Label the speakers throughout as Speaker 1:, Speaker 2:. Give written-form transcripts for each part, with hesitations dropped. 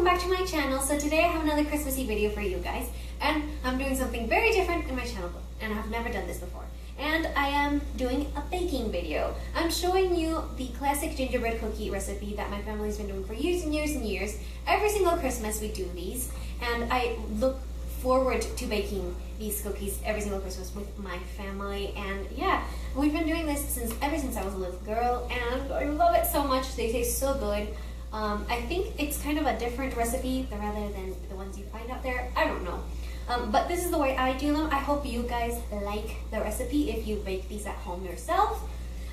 Speaker 1: back to my channel. So today I have another Christmassy video for you guys, and I'm doing something very different in my channel, and I've never done this before. And I am doing a baking video. I'm showing you the classic gingerbread cookie recipe that my family's been doing for years and years and years. Every single Christmas we do these, and I look forward to baking these cookies every single Christmas with my family. And yeah, we've been doing this ever since I was a little girl, and I love it so much. They taste so good. I think it's kind of a different recipe rather than the ones you find out there. I don't know. But this is the way I do them. I hope you guys like the recipe if you bake these at home yourself.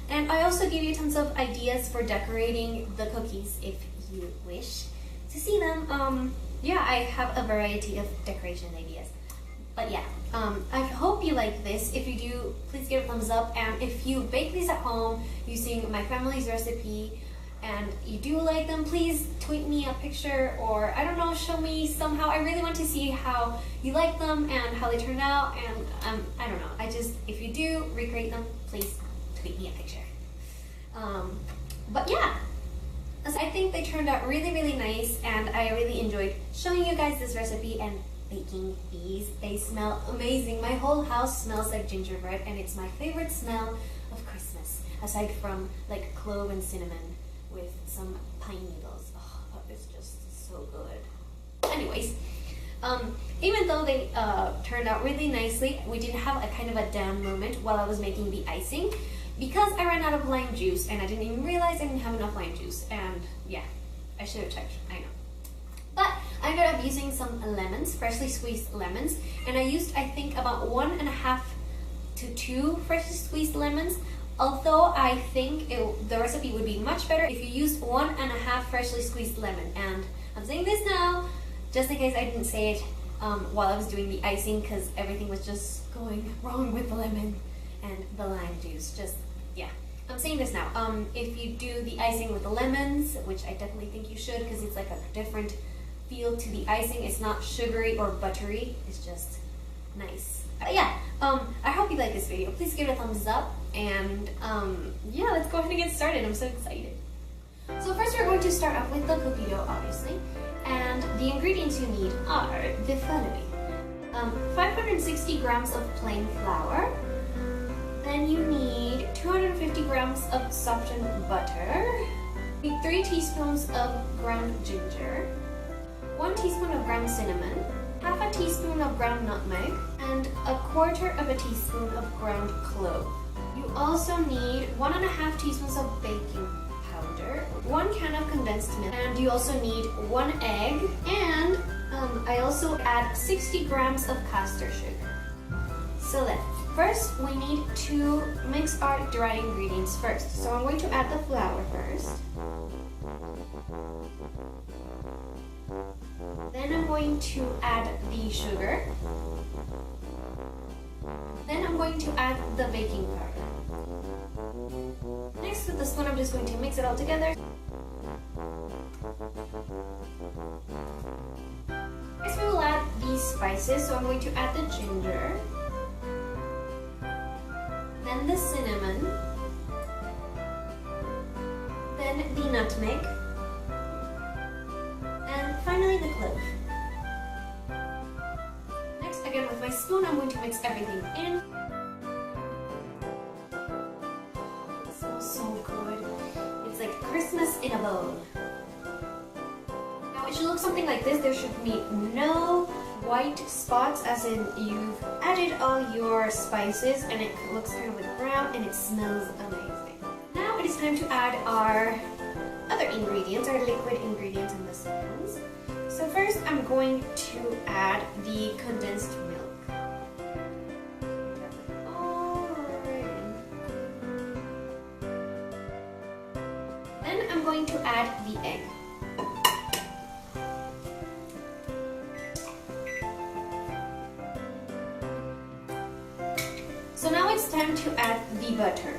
Speaker 1: And I also give you tons of ideas for decorating the cookies if you wish to see them. Yeah, I have a variety of decoration ideas. But yeah, I hope you like this. If you do, please give it a thumbs up. And if you bake these at home using my family's recipe, and you do like them, please tweet me a picture, or I don't know, show me somehow. I really want to see how you like them and how they turned out, and I don't know. If you do recreate them, please tweet me a picture. But yeah, I think they turned out really, really nice, and I really enjoyed showing you guys this recipe and baking these. They smell amazing. My whole house smells like gingerbread, and it's my favorite smell of Christmas, aside from like clove and cinnamon with some pine needles. Oh, it's just so good. Anyways, even though they turned out really nicely, we did have a kind of a down moment while I was making the icing because I ran out of lime juice, and I didn't even realize I didn't have enough lime juice. And yeah, I should have checked, I know. But I ended up using some lemons, freshly squeezed lemons, and I used, I think, about 1.5 to 2 freshly squeezed lemons. Although I think the recipe would be much better if you used 1.5 freshly squeezed lemon. And I'm saying this now, just in case I didn't say it while I was doing the icing, because everything was just going wrong with the lemon and the lime juice. Yeah. I'm saying this now. If you do the icing with the lemons, which I definitely think you should, because it's like a different feel to the icing. It's not sugary or buttery. It's just nice. Yeah, I hope you like this video. Please give it a thumbs up, and yeah, let's go ahead and get started. I'm so excited. So first we're going to start off with the cookie dough, obviously, and the ingredients you need are the following. 560 grams of plain flour, then you need 250 grams of softened butter, 3 teaspoons of ground ginger, 1 teaspoon of ground cinnamon, half a teaspoon of ground nutmeg, and 1/4 of a teaspoon of ground clove. You also need 1.5 teaspoons of baking powder, 1 can of condensed milk, and you also need 1 egg, and I also add 60 grams of caster sugar. So then, first we need to mix our dry ingredients first. So I'm going to add the flour first. Then I'm going to add the sugar. Then I'm going to add the baking powder. Next, with the spoon, I'm just going to mix it all together. Next, we will add the spices. So I'm going to add the ginger, then the cinnamon, then the nutmeg, finally the clove. Next, again with my spoon, I'm going to mix everything in. It smells so good. It's like Christmas in a bowl. Now it should look something like this. There should be no white spots, as in you've added all your spices and it looks kind of like brown and it smells amazing. Now it is time to add our other ingredients, our liquid ingredients in the spoons. So first I'm going to add the condensed milk. Alright. Then I'm going to add the egg. So now it's time to add the butter.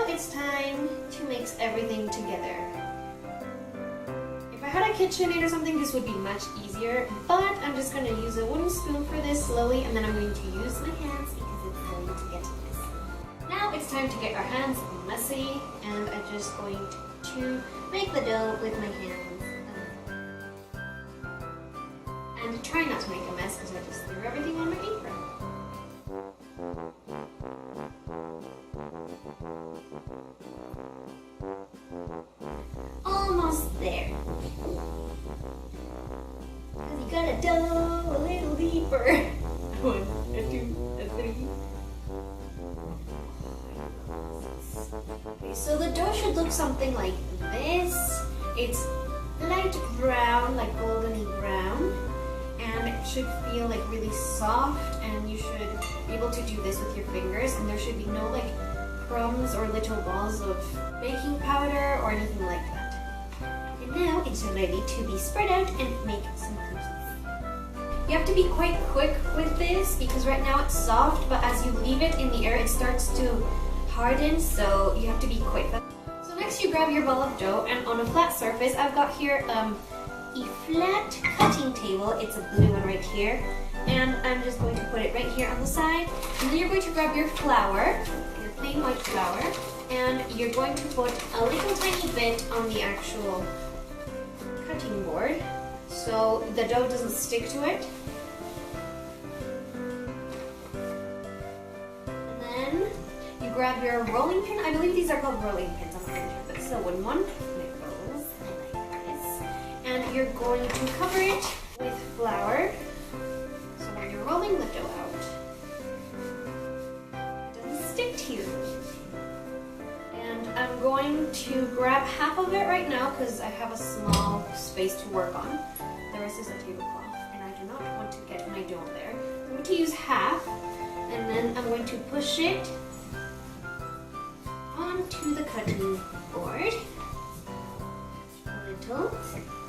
Speaker 1: It's time to mix everything together. If I had a KitchenAid or something, this would be much easier, but I'm I'm just going to use a wooden spoon for this slowly, and then I'm going to use my hands because it's going to get messy. Now it's time to get our hands messy, and I'm just going to make the dough with my hands. And try not to make a mess because I just threw everything on my apron. Almost there. Because you gotta dough a little deeper. 1, 2, 3. Okay, so the dough should look something like this. It's light brown, like goldeny brown, and it should feel like really soft, and you should be able to do this with your fingers, and there should be no like crumbs or little balls of baking powder or anything like that. And now it's ready to be spread out and make some cookies. You have to be quite quick with this because right now it's soft, but as you leave it in the air it starts to harden, so you have to be quick. So next you grab your ball of dough, and on a flat surface I've got here a flat cutting table. It's a blue one right here, and I'm just going to put it right here on the side, and then you're going to grab your flour, your plain white flour, and you're going to put a little tiny bit on the actual cutting board so the dough doesn't stick to it. And then you grab your rolling pin. I believe these are called rolling pins, I'm not really sure, but it's a wooden one. Nicolle, I like this. And you're going to cover it with flour, so when you're rolling the dough out, it doesn't stick to you. And I'm going to grab half of it right now because I have a small space to work on. The rest is a tablecloth, and I do not want to get my dough there. I'm going to use half, and then I'm going to push it onto the cutting board. A little.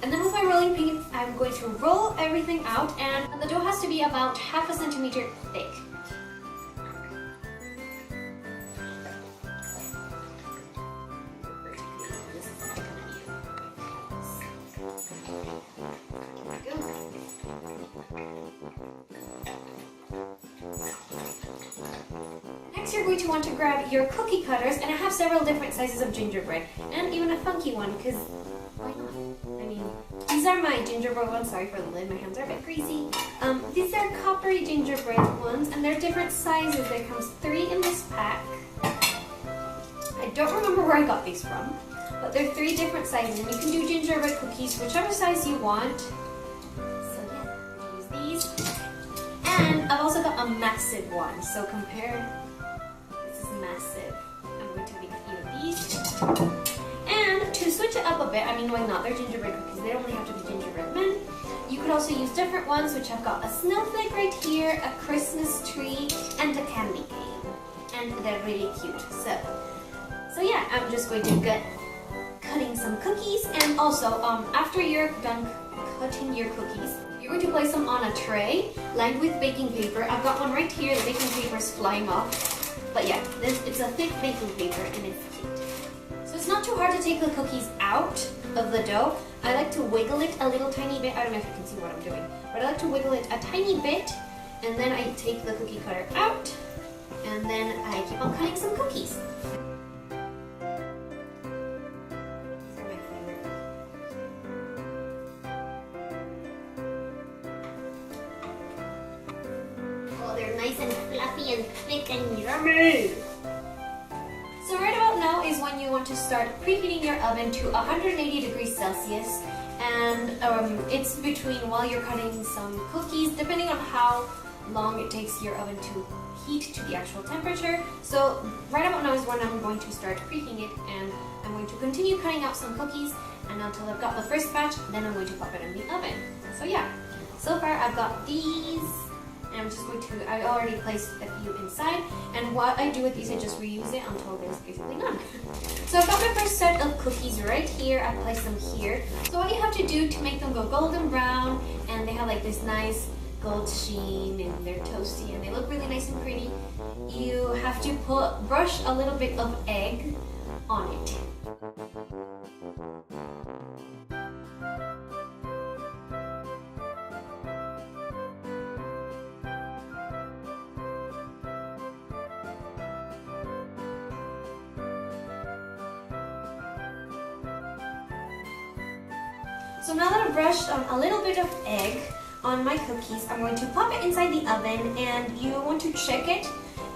Speaker 1: And then with my rolling pin, I'm going to roll everything out, and the dough has to be about ½ centimeter thick. Next you're going to want to grab your cookie cutters, and I have several different sizes of gingerbread, and even a funky one, because why not? I mean, these are my gingerbread ones. Sorry for the lid, my hands are a bit greasy. These are coppery gingerbread ones, and they're different sizes. There comes 3 in this pack. I don't remember where I got these from, but they're 3 different sizes, and you can do gingerbread cookies whichever size you want. So yeah, use these. And I've also got a massive one, so compare. This is massive. I'm going to make a few of these. And to switch it up a bit, I mean, why not? They're gingerbread cookies. They don't only have to be gingerbread men. You could also use different ones, which I've got a snowflake right here, a Christmas tree, and a candy cane. And they're really cute. So yeah, I'm just going to get cutting some cookies. And also, after you're done cutting your cookies, you're going to place them on a tray lined with baking paper. I've got one right here. The baking paper is flying off. But yeah, it's a thick baking paper, and it's cute. So it's not too hard to take the cookies out of the dough. I like to wiggle it a little tiny bit. I don't know if you can see what I'm doing, but I like to wiggle it a tiny bit, and then I take the cookie cutter out, and then I keep on cutting some cookies. These are my favorite. Oh, they're nice and fluffy and thick and yummy. So right about now is when you want to start preheating your oven to 180 degrees Celsius, and it's between while you're cutting some cookies, depending on how long it takes your oven to heat to the actual temperature. So right about now is when I'm going to start preheating it, and I'm going to continue cutting out some cookies, and until I've got the first batch, then I'm going to pop it in the oven. So yeah, so far I've got these. And I'm just going to, I already placed a few inside, and what I do with these, I just reuse it until there's basically none. So I've got my first set of cookies right here. I placed them here. So what you have to do to make them go golden brown, and they have like this nice gold sheen, and they're toasty, and they look really nice and pretty, you have to brush a little bit of egg on it. So now that I've brushed a little bit of egg on my cookies, I'm going to pop it inside the oven, and you want to check it,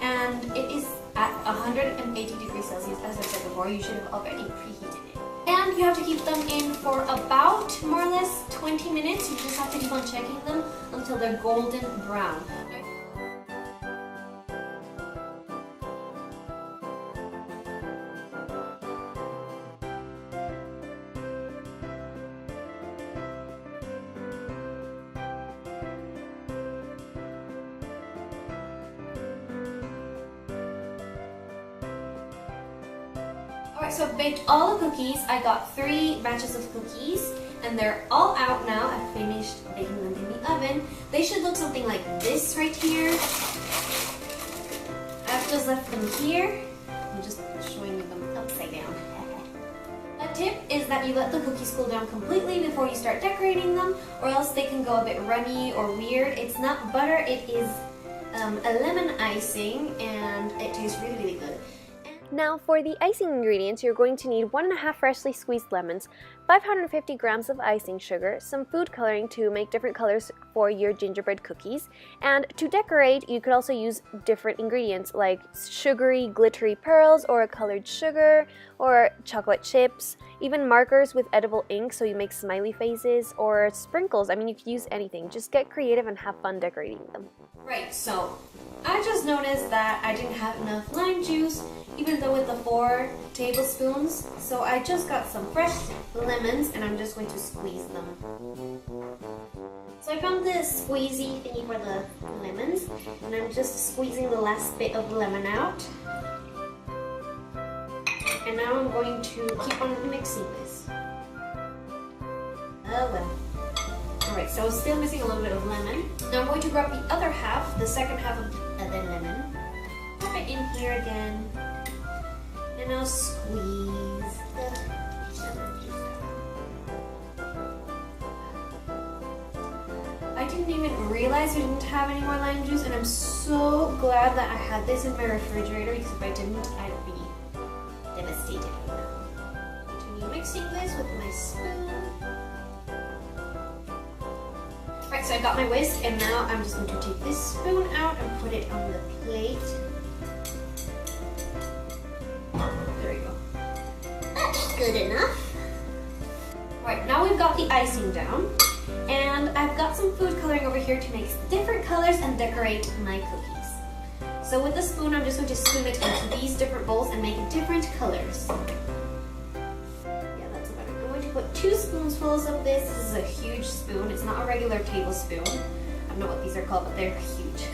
Speaker 1: and it is at 180 degrees Celsius, as I said before. You should have already preheated it. And you have to keep them in for about more or less 20 minutes. You just have to keep on checking them until they're golden brown. Alright, so I've baked all the cookies. I got 3 batches of cookies, and they're all out now. I've finished baking them in the oven. They should look something like this right here. I've just left them here. I'm just showing you them upside down. A tip is that you let the cookies cool down completely before you start decorating them, or else they can go a bit runny or weird. It's not butter, it is a lemon icing, and it tastes really, really good.
Speaker 2: Now for the icing ingredients, you're going to need 1.5 freshly squeezed lemons, 550 grams of icing sugar, some food coloring to make different colors for your gingerbread cookies, and to decorate you could also use different ingredients like sugary glittery pearls or a colored sugar or chocolate chips, even markers with edible ink so you make smiley faces, or sprinkles. I mean, you could use anything. Just get creative and have fun decorating them.
Speaker 1: Right, so I just noticed that I didn't have enough lime juice, even though with the 4 tablespoons. So I just got some fresh lemons, and I'm just going to squeeze them. So I found this squeezy thingy for the lemons, and I'm just squeezing the last bit of lemon out. And now I'm going to keep on mixing this. Oh well. Alright, so still missing a little bit of lemon. Now I'm going to grab the other half, the second half of the lemon. Pop it in here again. And I'll squeeze the lemon juice out. I didn't even realize I didn't have any more lime juice, and I'm so glad that I had this in my refrigerator, because if I didn't, I'd be devastated right now. Continue mixing this with my spoon. Right, so I got my whisk, and now I'm just going to take this spoon out and put it on the plate. There we go. That's good enough. Right, now we've got the icing down, and I've got some food coloring over here to make different colors and decorate my cookies. So with the spoon, I'm just going to spoon it into these different bowls and make different colors. Put 2 spoonfuls of this. This is a huge spoon. It's not a regular tablespoon. I don't know what these are called, but they're huge.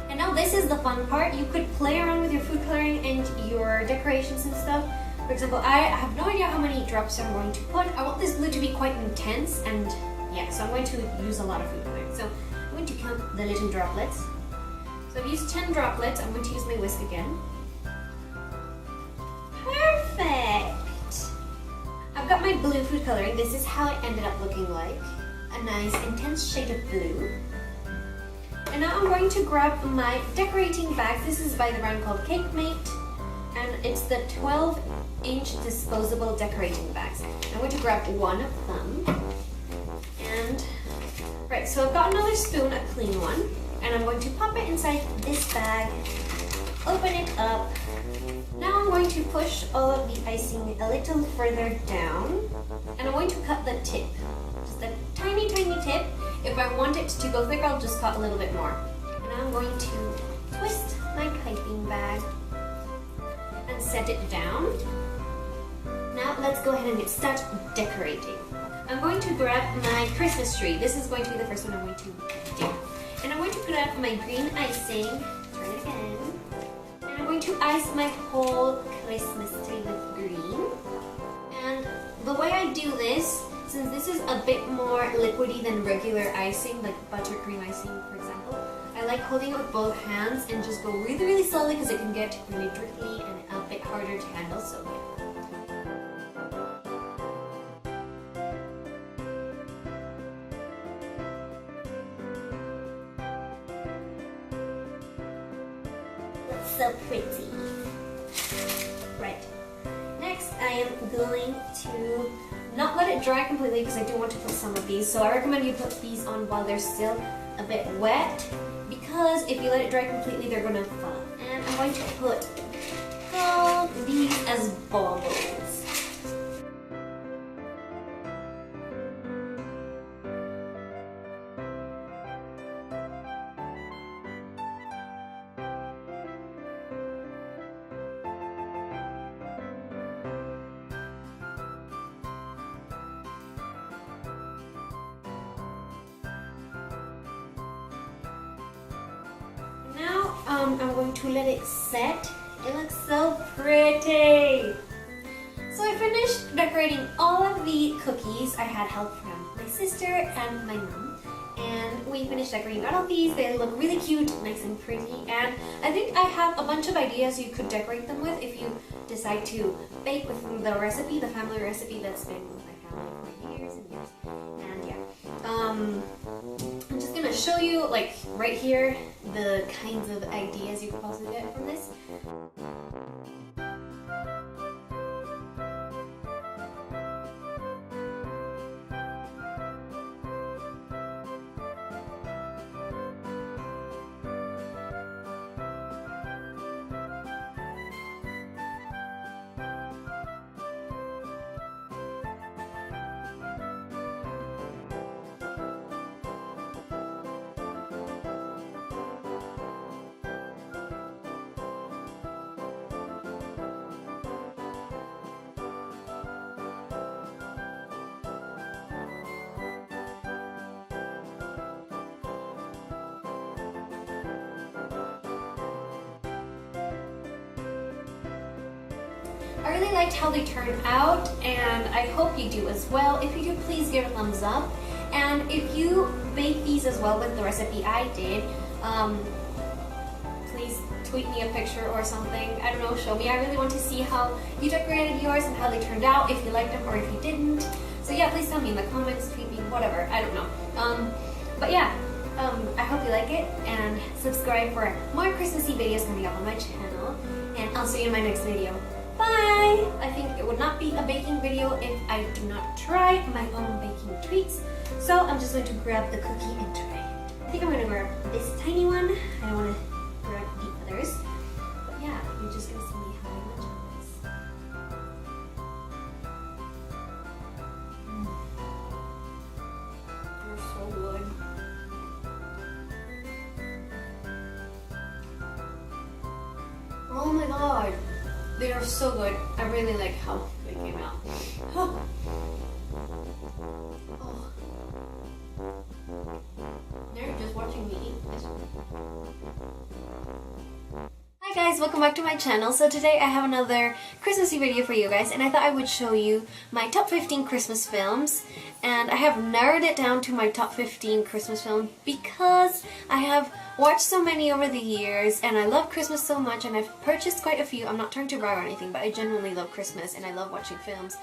Speaker 1: And now this is the fun part. You could play around with your food coloring and your decorations and stuff. For example, I have no idea how many drops I'm going to put. I want this glue to be quite intense, and yeah, so I'm going to use a lot of food coloring. So I'm going to count the little droplets. So I've used 10 droplets. I'm going to use my whisk again. Perfect! I've got my blue food coloring. This is how it ended up looking like. A nice intense shade of blue. And now I'm going to grab my decorating bags. This is by the brand called Cake Mate, and it's the 12-inch disposable decorating bags. I'm going to grab one of them. And right, so I've got another spoon, a clean one, and I'm going to pop it inside this bag, open it up. Now I'm going to push all of the icing a little further down, and I'm going to cut the tip. Just a tiny, tiny tip. If I want it to go thicker, I'll just cut a little bit more. And now I'm going to twist my piping bag and set it down. Now let's go ahead and start decorating. I'm going to grab my Christmas tree. This is going to be the first one I'm going to do. And I'm going to put up my green icing. Turn it again. And I'm going to ice my whole Christmas tree with green. And the way I do this, since this is a bit more liquidy than regular icing, like buttercream icing for example, I like holding it with both hands and just go really, really slowly because it can get really drippy and a bit harder to handle, so yeah. So pretty. Right. Next, I am going to not let it dry completely because I do want to put some of these. So I recommend you put these on while they're still a bit wet, because if you let it dry completely, they're gonna fall. And I'm going to put all these as baubles. I'm going to let it set. It looks so pretty. So I finished decorating all of the cookies. I had help from my sister and my mom. And we finished decorating all of these. They look really cute, nice and pretty. And I think I have a bunch of ideas you could decorate them with if you decide to bake with the recipe, the family recipe that's been with my family for years and years. And yeah. I'm just gonna show you, like, right here, the kinds of ideas you could possibly get from this. I really liked how they turned out, and I hope you do as well. If you do, please give a thumbs up. And if you bake these as well with the recipe I did, please tweet me a picture or something. I don't know, show me. I really want to see how you decorated yours and how they turned out, if you liked them or if you didn't. So yeah, please tell me in the comments, tweet me, whatever. I don't know. But yeah, I hope you like it, and subscribe for more Christmassy videos coming up on my channel. And I'll see you in my next video. Bye! I think it would not be a baking video if I do not try my own baking treats. So I'm just going to grab the cookie and try it. I think I'm going to grab this tiny one. I don't want to grab the others. But yeah, you're just going to see me how I munch on this. They're so good. Oh my god! They are so good. I really like how they came out. Oh. Oh. They're just watching me eat this. Hi guys, welcome back to my channel. So today I have another Christmassy video for you guys, and I thought I would show you my top 15 Christmas films. And I have narrowed it down to my top 15 Christmas films because I have watched so many over the years, and I love Christmas so much, and I've purchased quite a few. I'm not trying to brag or anything, but I genuinely love Christmas and I love watching films.